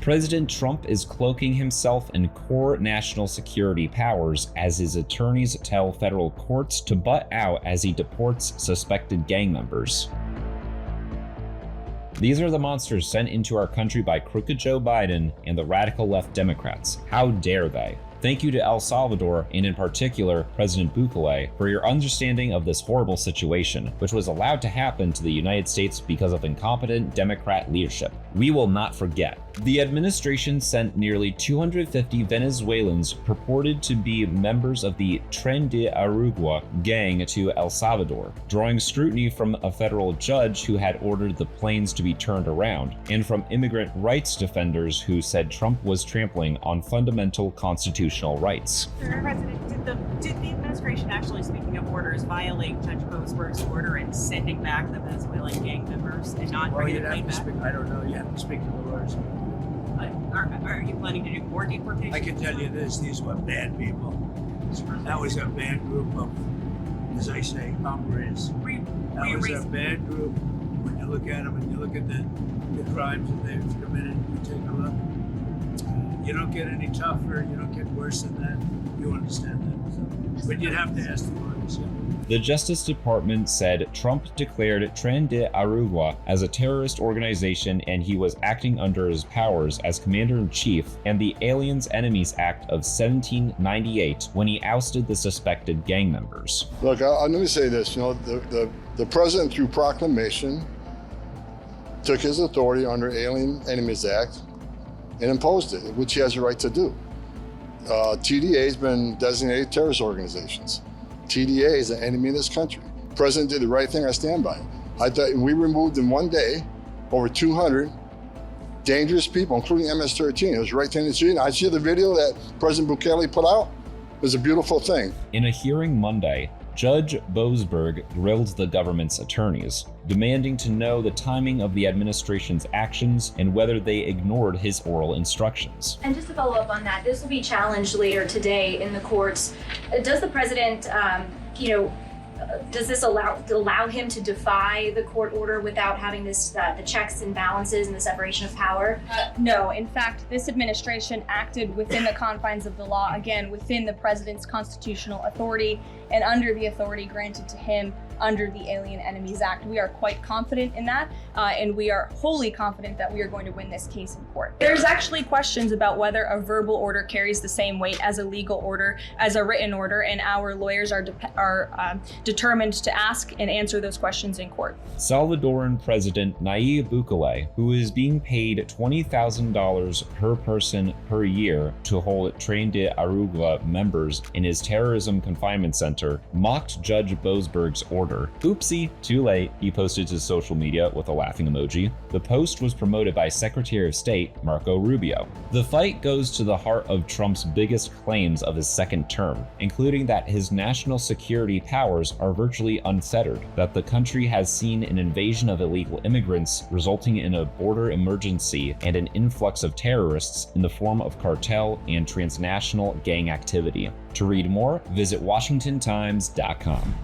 President Trump is cloaking himself in core national security powers as his attorneys tell federal courts to butt out as he deports suspected gang members. These are the monsters sent into our country by crooked Joe Biden and the radical left Democrats. How dare they? Thank you to El Salvador, and in particular, President Bukele, for your understanding of this horrible situation, which was allowed to happen to the United States because of incompetent Democrat leadership. We will not forget. The administration sent nearly 250 Venezuelans purported to be members of the Tren de Aragua gang to El Salvador, drawing scrutiny from a federal judge who had ordered the planes to be turned around, and from immigrant rights defenders who said Trump was trampling on fundamental constitutional rights. Mr. President, did the administration actually, speaking of orders, violate Judge Boasberg's order in sending back the Venezuelan gang members and not bringing the plane back? I don't know. You have to speak to the lawyers. Are you planning to do more deportation? I can tell you this, these were bad people. That was a bad group of, as I say, hombres. That was a bad group. When you look at them and you look at the crimes that they've committed, you take a look. You don't get any tougher, you don't get worse than that. You understand that. So, but you'd have to ask the lawyers. Yeah. The Justice Department said Trump declared Tren de Aragua as a terrorist organization and he was acting under his powers as Commander-in-Chief and the Aliens Enemies Act of 1798 when he ousted the suspected gang members. Look, let me say this. The president, through proclamation, took his authority under Alien Enemies Act and imposed it, which he has a right to do. TDA has been designated terrorist organizations. TDA is an enemy of this country. The president did the right thing, I stand by it. I thought we removed in one day over 200 dangerous people, including MS-13. It was the right thing to do. And I see the video that President Bukele put out. It was a beautiful thing. In a hearing Monday, Judge Boasberg grilled the government's attorneys, demanding to know the timing of the administration's actions and whether they ignored his oral instructions. And just to follow up on that, this will be challenged later today in the courts. Does the president, does this allow him to defy the court order without having this the checks and balances and the separation of power? No, in fact, this administration acted within the confines of the law, again, within the president's constitutional authority and under the authority granted to him under the Alien Enemies Act. We are quite confident in that, and we are wholly confident that we are going to win this case in court. There's actually questions about whether a verbal order carries the same weight as a legal order, as a written order, and our lawyers are determined to ask and answer those questions in court. Salvadoran President Nayib Bukele, who is being paid $20,000 per person per year to hold Tren de Aragua members in his terrorism confinement center, mocked Judge Boasberg's order. Oopsie, too late, he posted to social media with a laughing emoji. The post was promoted by Secretary of State Marco Rubio. The fight goes to the heart of Trump's biggest claims of his second term, including that his national security powers are virtually unfettered, that the country has seen an invasion of illegal immigrants resulting in a border emergency and an influx of terrorists in the form of cartel and transnational gang activity. To read more, visit WashingtonTimes.com.